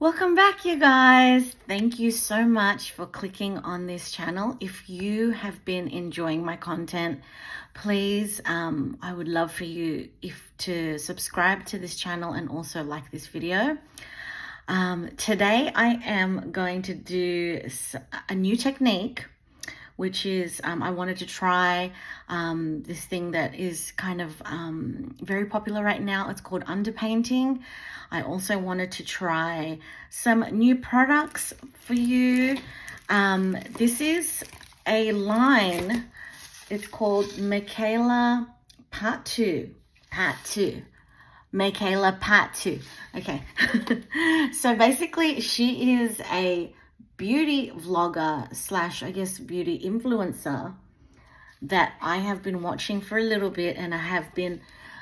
Welcome back, you guys. Thank you so much for clicking on this channel. If you have been enjoying my content, please, I would love for you to subscribe to this channel and also like this video. Today I am going to do a new technique, which is I wanted to try this thing that is kind of very popular right now. It's called underpainting. I also wanted to try some new products for you. This is a line. It's called Mikayla Paht Two. Mikayla Paht Two. Okay. So basically, she is a beauty vlogger slash, I guess, beauty influencer that I have been watching for a little bit, and I have been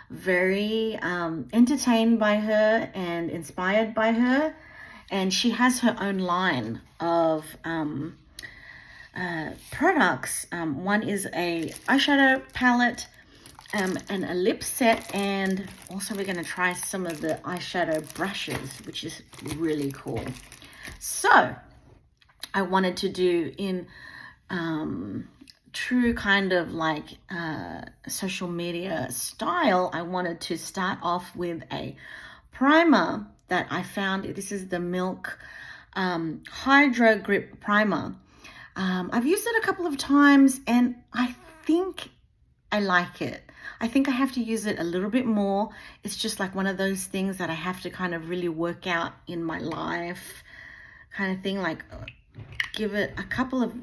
very entertained by her and inspired by her. And she has her own line of products. One is a eyeshadow palette and a lip set, and also we're going to try some of the eyeshadow brushes, which is really cool. So I wanted to do in true kind of like social media style. I wanted to start off with a primer that I found. This is the Milk Hydro Grip Primer. I've used it a couple of times and I think I like it. I think I have to use it a little bit more. It's just like one of those things that I have to kind of really work out in my life kind of thing, like give it a couple of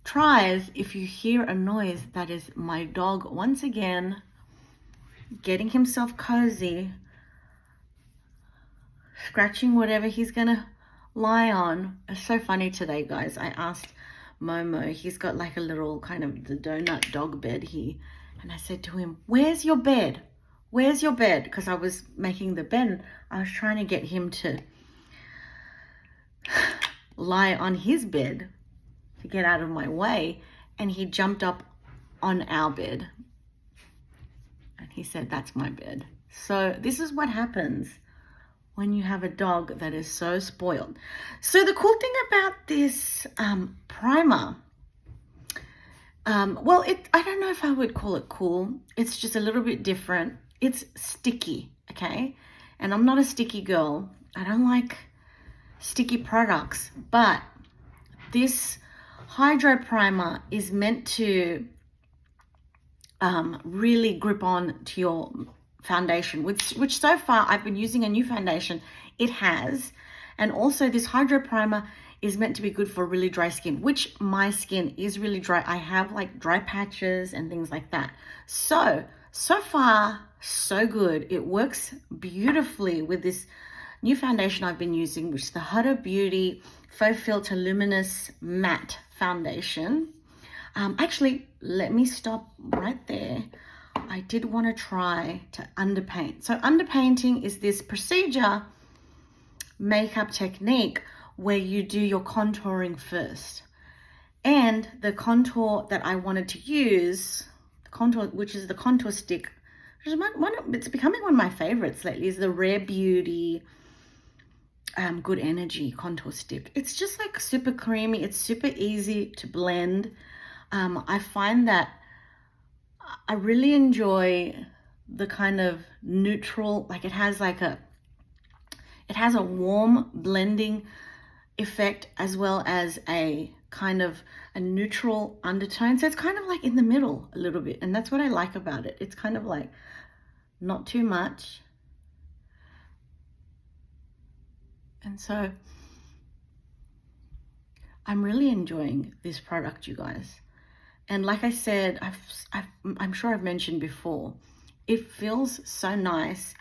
tries. If you hear a noise, that is my dog once again getting himself cozy, scratching whatever he's gonna lie on. It's so funny today, guys. I asked Momo, he's got like a little kind of the donut dog bed here, and I said to him, where's your bed? Where's your bed? Because I was making the bed. I was trying to get him to lie on his bed to get out of my way, and he jumped up on our bed and he said, that's my bed. So this is what happens when you have a dog that is so spoiled. So the cool thing about this primer, well, I don't know if I would call it cool. It's just a little bit different. It's sticky, okay? And I'm not a sticky girl. I don't like sticky products, but this hydro primer is meant to really grip on to your foundation, which so far I've been using a new foundation. It has. And also this hydro primer is meant to be good for really dry skin, which my skin is really dry. I have like dry patches and things like that. So far, so good. It works beautifully with this new foundation I've been using, which is the Huda Beauty Faux Filter Luminous Matte Foundation. Actually, let me stop right there. I did want to try to underpaint. So underpainting is this procedure, makeup technique, where you do your contouring first. And the contour that I wanted to use, the contour, which is the contour stick, which is it's becoming one of my favorites lately, is the Rare Beauty Good Energy contour stick. It's just like super creamy. It's super easy to blend. I find that I really enjoy the kind of neutral, like it has a warm blending effect as well as a kind of a neutral undertone. So it's kind of like in the middle a little bit. And that's what I like about it. It's kind of like not too much. And so I'm really enjoying this product, you guys. And like I said, I'm sure I've mentioned before, it feels so nice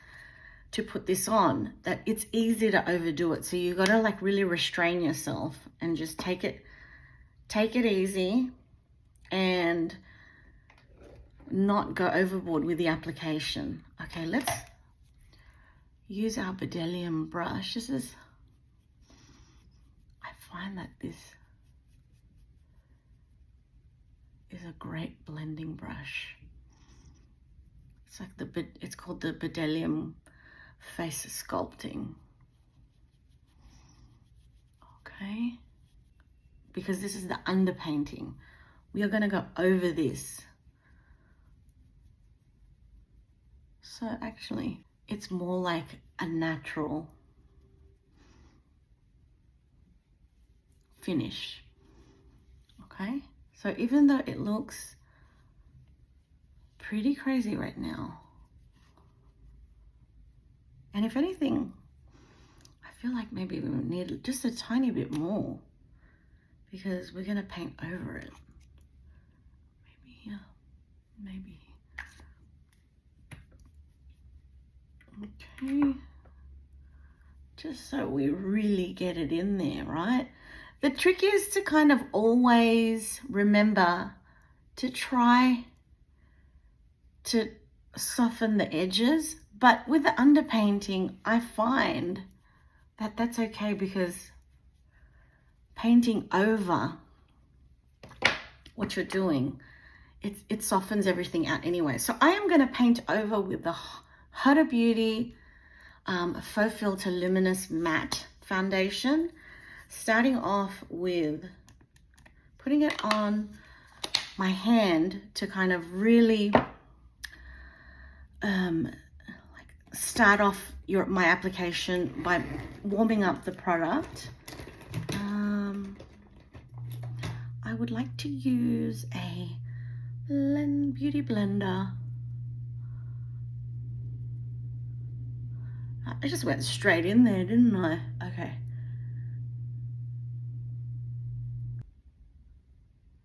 to put this on that it's easy to overdo it. So you got to like really restrain yourself and just take it easy and not go overboard with the application. Okay, let's use our Bedelium brush. I find that this is a great blending brush. It's like it's called the Bedelium Face Sculpting. Okay, because this is the underpainting. We are going to go over this. So actually, it's more like a natural finish. Okay, so even though it looks pretty crazy right now, and if anything, I feel like maybe we need just a tiny bit more because we're going to paint over it. Maybe here, maybe. Okay, just so we really get it in there, right? The trick is to kind of always remember to try to soften the edges, but with the underpainting, I find that that's okay because painting over what you're doing, it softens everything out anyway. So I am going to paint over with the Huda Beauty Faux Filter Luminous Matte Foundation, starting off with putting it on my hand to kind of really start off my application by warming up the product. I would like to use a beauty blender. I just went straight in there, didn't I? Okay.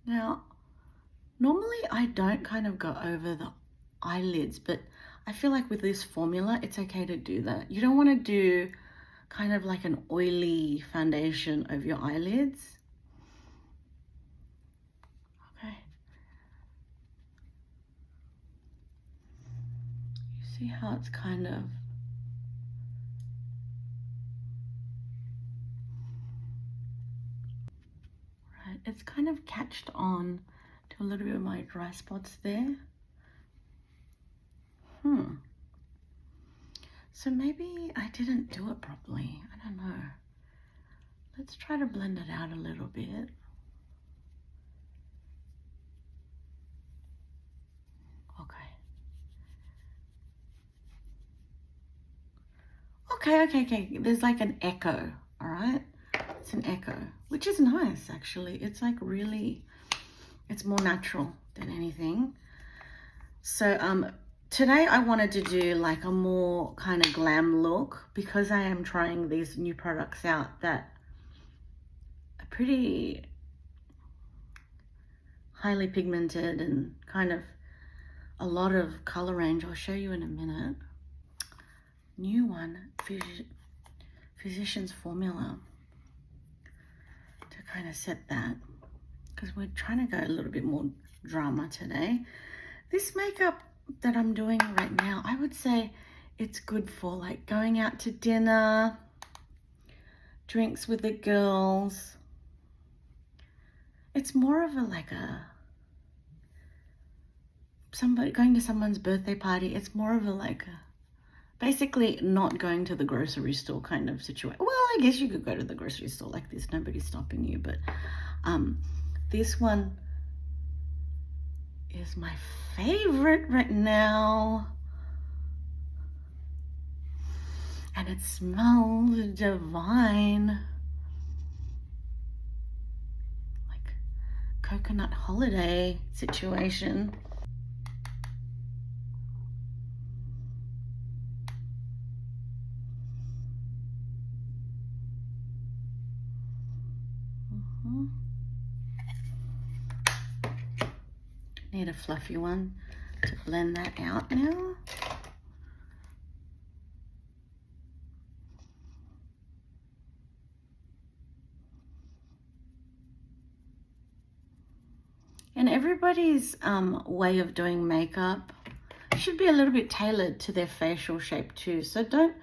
Now, normally I don't kind of go over the eyelids, but I feel like with this formula, it's okay to do that. You don't want to do kind of like an oily foundation over your eyelids. Okay. You see how it's kind of it's kind of catched on to a little bit of my dry spots there. So maybe I didn't do it properly. I don't know. Let's try to blend it out a little bit. Okay. There's like an echo, all right? It's an echo, which is nice actually. It's like really, it's more natural than anything. So today I wanted to do like a more kind of glam look because I am trying these new products out that are pretty highly pigmented and kind of a lot of color range. I'll show you in a minute. New one, Physicians Formula, to kind of set that because we're trying to go a little bit more drama today. This makeup that I'm doing right now, I would say it's good for like going out to dinner, drinks with the girls. It's more of a like a somebody going to someone's birthday party. It's more of a like a basically not going to the grocery store kind of situation. Well, I guess you could go to the grocery store like this. Nobody's stopping you, but this one is my favorite right now. And it smells divine. Like coconut holiday situation. Need a fluffy one to blend that out now. And everybody's way of doing makeup should be a little bit tailored to their facial shape too. So don't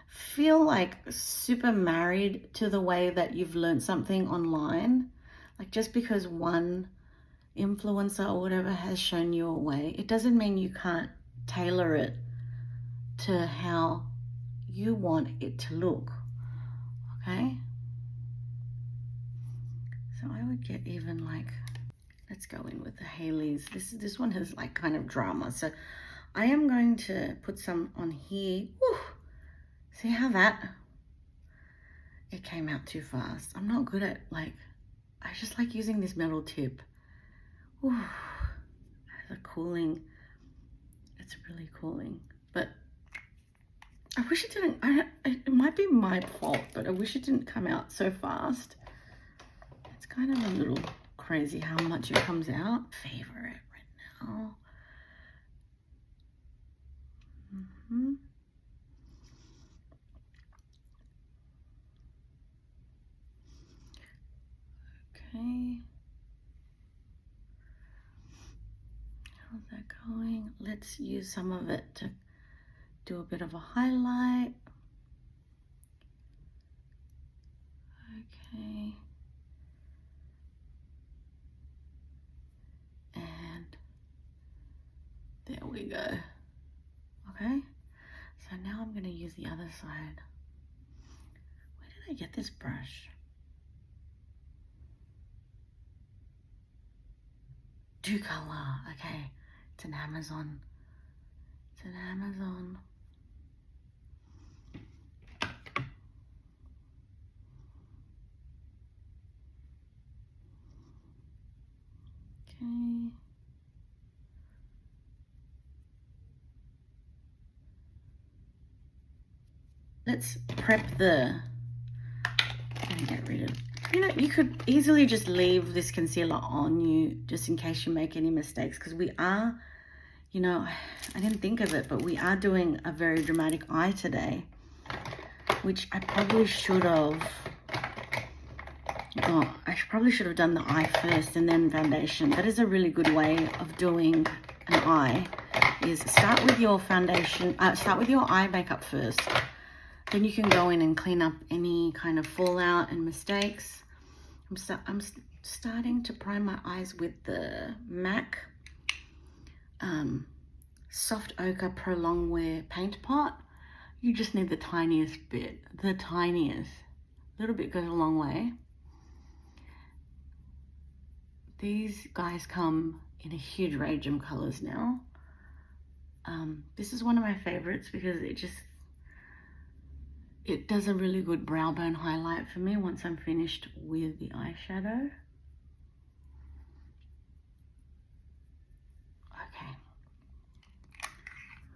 feel like super married to the way that you've learned something online. Like just because one influencer or whatever has shown you a way, it doesn't mean you can't tailor it to how you want it to look. Okay? So I would get even like, let's go in with the Haley's. This one has like kind of drama. So I am going to put some on here. Woo! See how it came out too fast. I'm not good at like, I just like using this metal tip. Woo! The cooling, it's really cooling. But I wish it didn't, it might be my fault, but I wish it didn't come out so fast. It's kind of a little crazy how much it comes out. Favorite right now. Okay. How's that going? Let's use some of it to do a bit of a highlight. Okay. And there we go. Okay. So now I'm going to use the other side. Where did I get this brush? Do color. Okay. It's an Amazon. It's an Amazon. Okay. Let's prep the, I'm gonna get rid of, you know, you could easily just leave this concealer on you just in case you make any mistakes, because we are, you know, I didn't think of it, but we are doing a very dramatic eye today, which I probably should have, oh, probably should have done the eye first and then foundation. That is a really good way of doing an eye, is start with your foundation, start with your eye makeup first. Then you can go in and clean up any kind of fallout and mistakes. I'm starting to prime my eyes with the MAC Soft Ochre Pro Longwear Paint Pot. You just need the tiniest bit, the tiniest. A little bit goes a long way. These guys come in a huge range of colors now. This is one of my favorites because it does a really good brow bone highlight for me once I'm finished with the eyeshadow. Okay.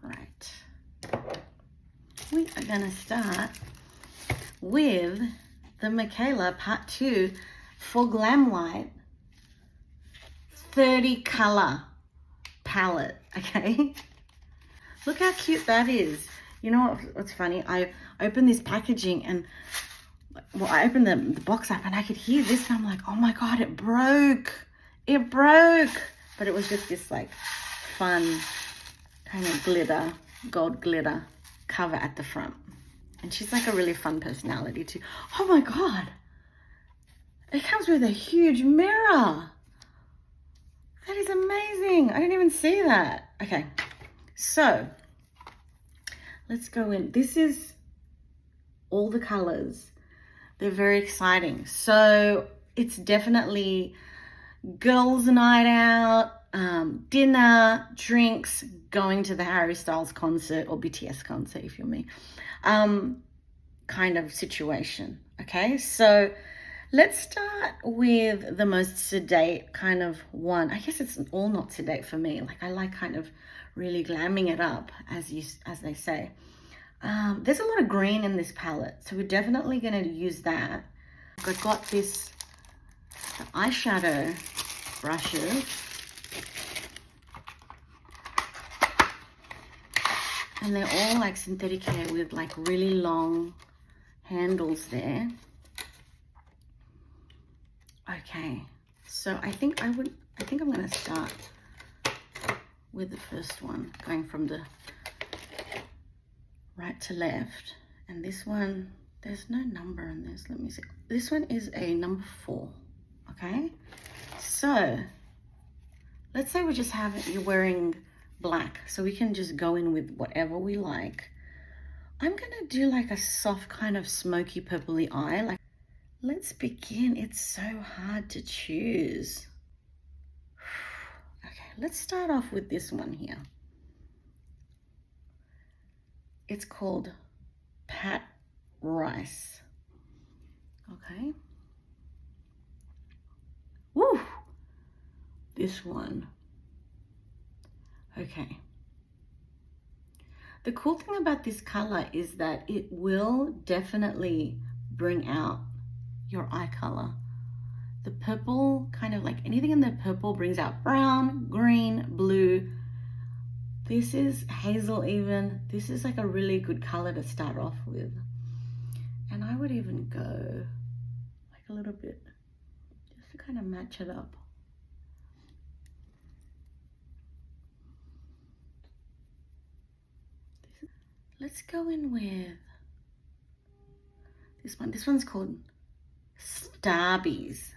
Right. We are gonna start with the Mikayla Part 2 for Glamlite 30 color palette, okay? Look how cute that is. You know what's funny? I opened this packaging and, well, I opened the box up and I could hear this and I'm like, oh my God, it broke. It broke. But it was just this like fun kind of glitter, gold glitter cover at the front. And she's like a really fun personality too. Oh my God. It comes with a huge mirror. That is amazing. I didn't even see that. Okay, so let's go in. This is all the colors. They're very exciting. So it's definitely girls' night out, dinner, drinks, going to the Harry Styles concert or BTS concert if you're me, kind of situation. Okay, so let's start with the most sedate kind of one. I guess it's all not sedate for me. Like I like kind of really glamming it up, as they say. There's a lot of green in this palette, so we're definitely going to use that. I've got this eyeshadow brushes, and they're all like synthetic hair with like really long handles there. Okay, so I think I'm going to start with the first one, going from the right to left. And this one, there's no number on this. Let me see. This one is a number 4. Okay, so let's say we just have it, you're wearing black, so we can just go in with whatever we like. I'm gonna do like a soft kind of smoky purpley eye. Like, let's begin. It's so hard to choose. Okay, let's start off with this one here. It's called Pat Rice. Okay. Woo! This one. Okay. The cool thing about this color is that it will definitely bring out your eye color. The purple, kind of like anything in the purple, brings out brown, green, blue. This is hazel even. This is like a really good color to start off with. And I would even go like a little bit just to kind of match it up. Let's go in with this one. This one's called Starbies.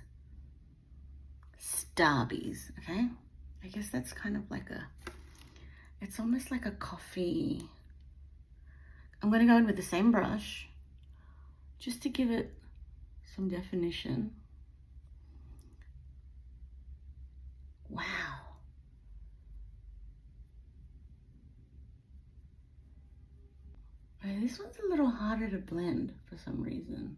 Starbies, okay? I guess that's kind of like it's almost like a coffee. I'm gonna go in with the same brush just to give it some definition. Wow. Okay, this one's a little harder to blend for some reason.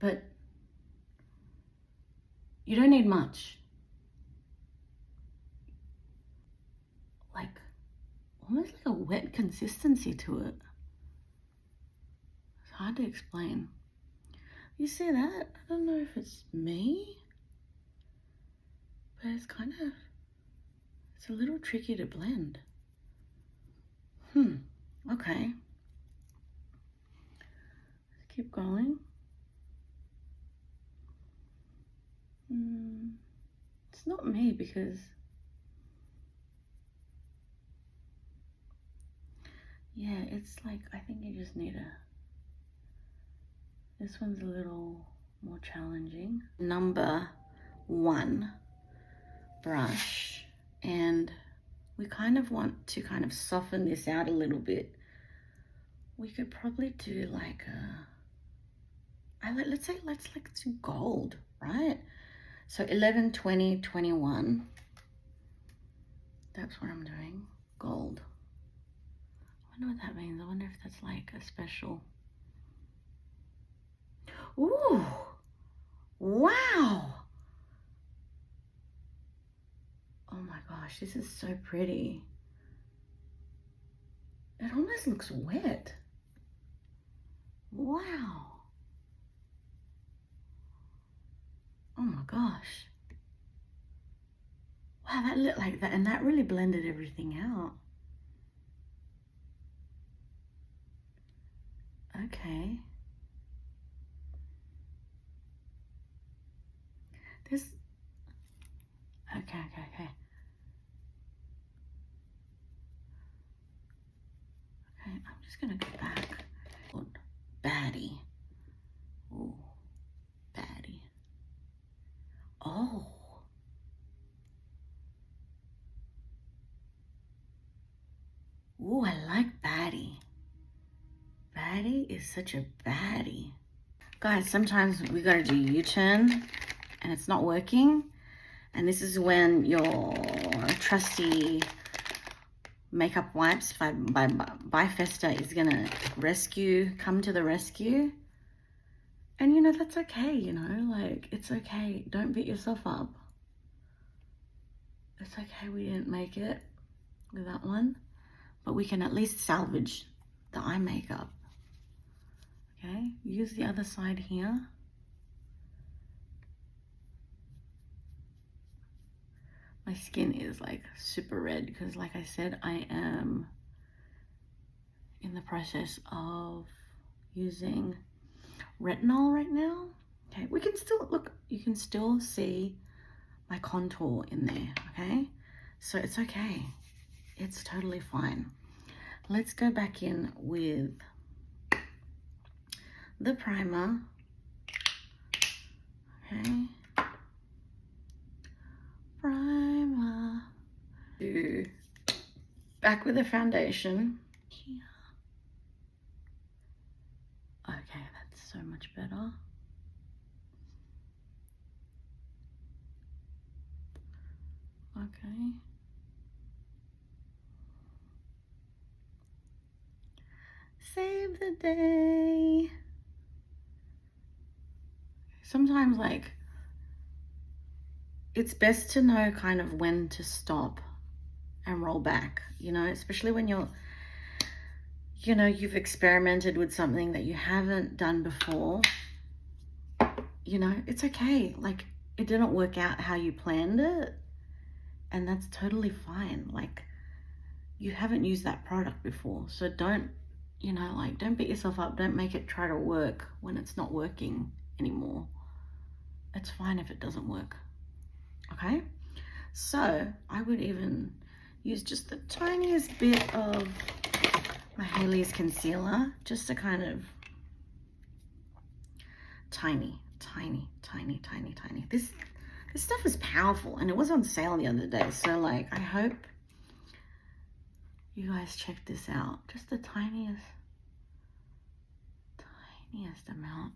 But you don't need much. Like, almost like a wet consistency to it. It's hard to explain. You see that? I don't know if it's me, but it's a little tricky to blend. Okay. Let's keep going. It's not me because yeah, it's like, I think you just need this one's a little more challenging. Number 1 brush, and we kind of want to kind of soften this out a little bit. We could probably do like let's do gold, right? So 11, 20, 21. That's what I'm doing. Gold. I wonder what that means. I wonder if that's like a special. Ooh, wow. Oh my gosh, this is so pretty. It almost looks wet. Wow. Oh my gosh. Wow, that looked like that, and that really blended everything out. Okay. Okay. Okay, I'm just gonna go back. Baddie. Ooh, baddie. Oh. Ooh, I like baddie. Baddie is such a baddie. Guys, sometimes we gotta do U-turn and it's not working. And this is when your trusty makeup wipes by Festa is gonna come to the rescue. And you know, that's okay, you know, like, it's okay. Don't beat yourself up. It's okay we didn't make it with that one, but we can at least salvage the eye makeup. Okay, use the other side here. My skin is like super red because, like I said, I am in the process of using retinol right now. Okay, we can still look, you can still see my contour in there, okay? So it's okay. It's totally fine. Let's go back in with the primer. Okay. Primer. Back with the foundation. Here. Okay, that's so much better. Okay. Save the day. Sometimes, like, it's best to know kind of when to stop and roll back, you know, especially when you're, you know, you've experimented with something that you haven't done before. You know, it's okay. Like, it didn't work out how you planned it, and that's totally fine. Like, you haven't used that product before, so don't, you know, like, don't beat yourself up. Don't make it try to work when it's not working anymore. It's fine if it doesn't work. Okay, so I would even use just the tiniest bit of my Haley's concealer, just to kind of tiny. This stuff is powerful, and it was on sale the other day, so like, I hope you guys check this out. Just the tiniest amount.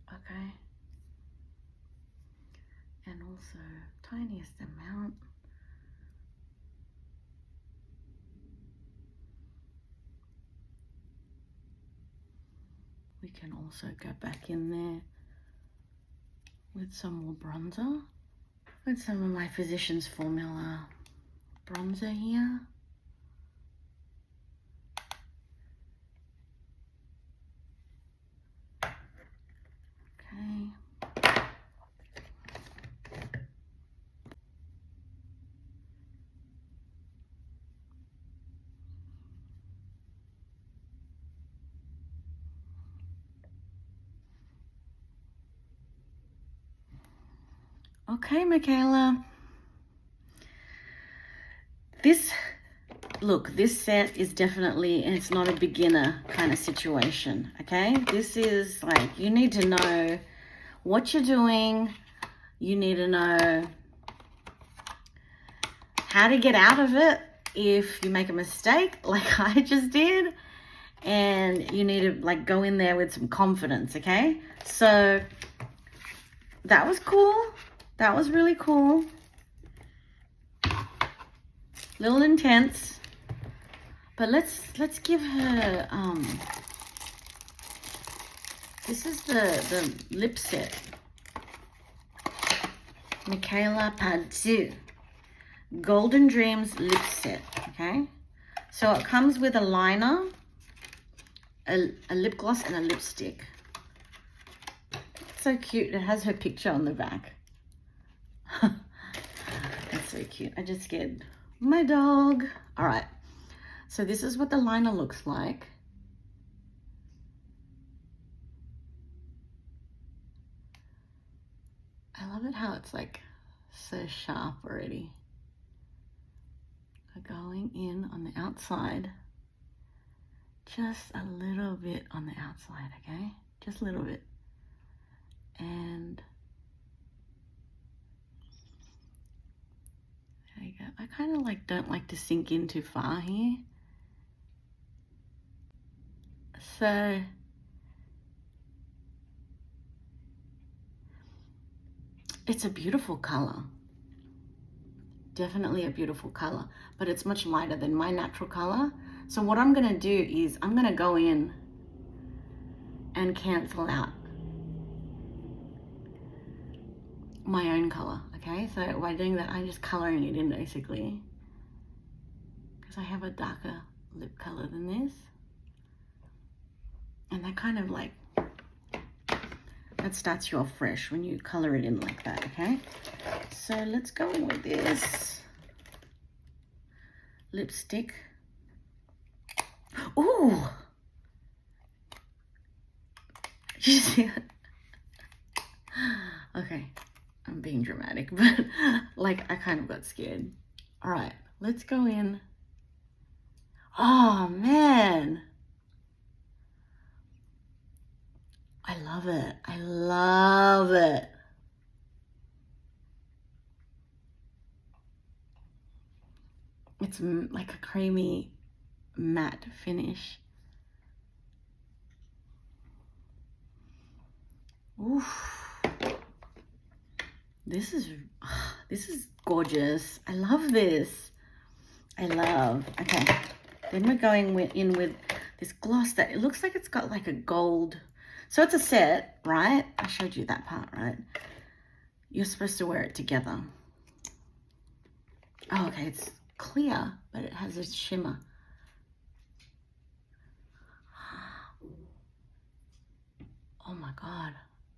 Okay, and also tiniest amount. We can also go back in there with some more bronzer, with some of my Physicians Formula bronzer here. Okay. Okay, Mikayla. This set is definitely, it's not a beginner kind of situation, okay? This is like, you need to know what you're doing. You need to know how to get out of it if you make a mistake like I just did. And you need to like go in there with some confidence, okay? So that was cool. That was really cool. Little intense. But let's give her this is the lip set. Mikayla Paht 2 Golden Dreams lip set, okay? So it comes with a liner, a lip gloss, and a lipstick. It's so cute. It has her picture on the back. That's so cute. I just scared my dog. All right. So this is what the liner looks like. I love it how it's like so sharp already. Going in on the outside. Just a little bit on the outside, okay? Just a little bit. And there you go. I kind of like don't like to sink in too far here. So it's a beautiful color. Definitely a beautiful color, but it's much lighter than my natural color. So what I'm gonna do is I'm gonna go in and cancel out my own color, okay? So by doing that, I'm just coloring it in basically, because I have a darker lip color than this. And that kind of like, that starts you off fresh when you color it in like that, okay? So let's go in with this lipstick. Ooh! Did you see it? Okay, I'm being dramatic, but like I kind of got scared. All right, let's go in. Oh man. I love it. I love it. It's like a creamy matte finish. Oof. This is gorgeous. I love this. Okay. Then we're going in with this gloss that it looks like it's got like a gold. So it's a set, right? I showed you that part, right? You're supposed to wear it together. Oh, okay, it's clear, but it has a shimmer. Oh my God.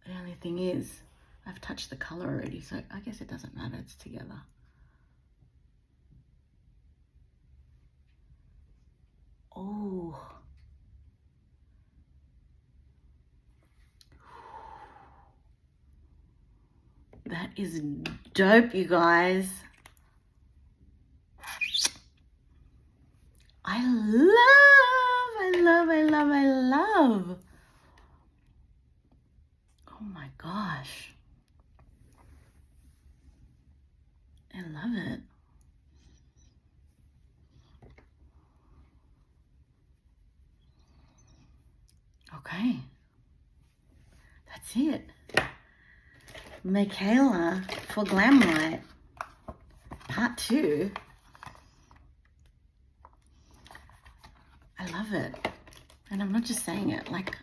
The only thing is, I've touched the color already, so I guess it doesn't matter, it's together. Oh. That is dope, you guys. I love. Oh my gosh. I love it. Okay. That's it. Mikayla for Glamlite Part 2. I love it. And I'm not just saying it, like,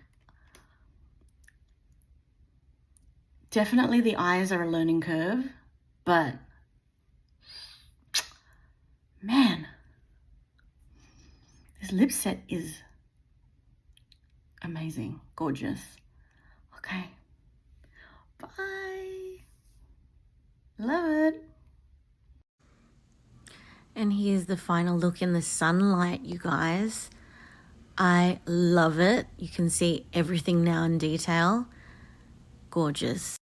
definitely the eyes are a learning curve, but man, this lip set is amazing, gorgeous. Okay, bye. Love it. And here's the final look in the sunlight, you guys. I love it. You can see everything now in detail. Gorgeous.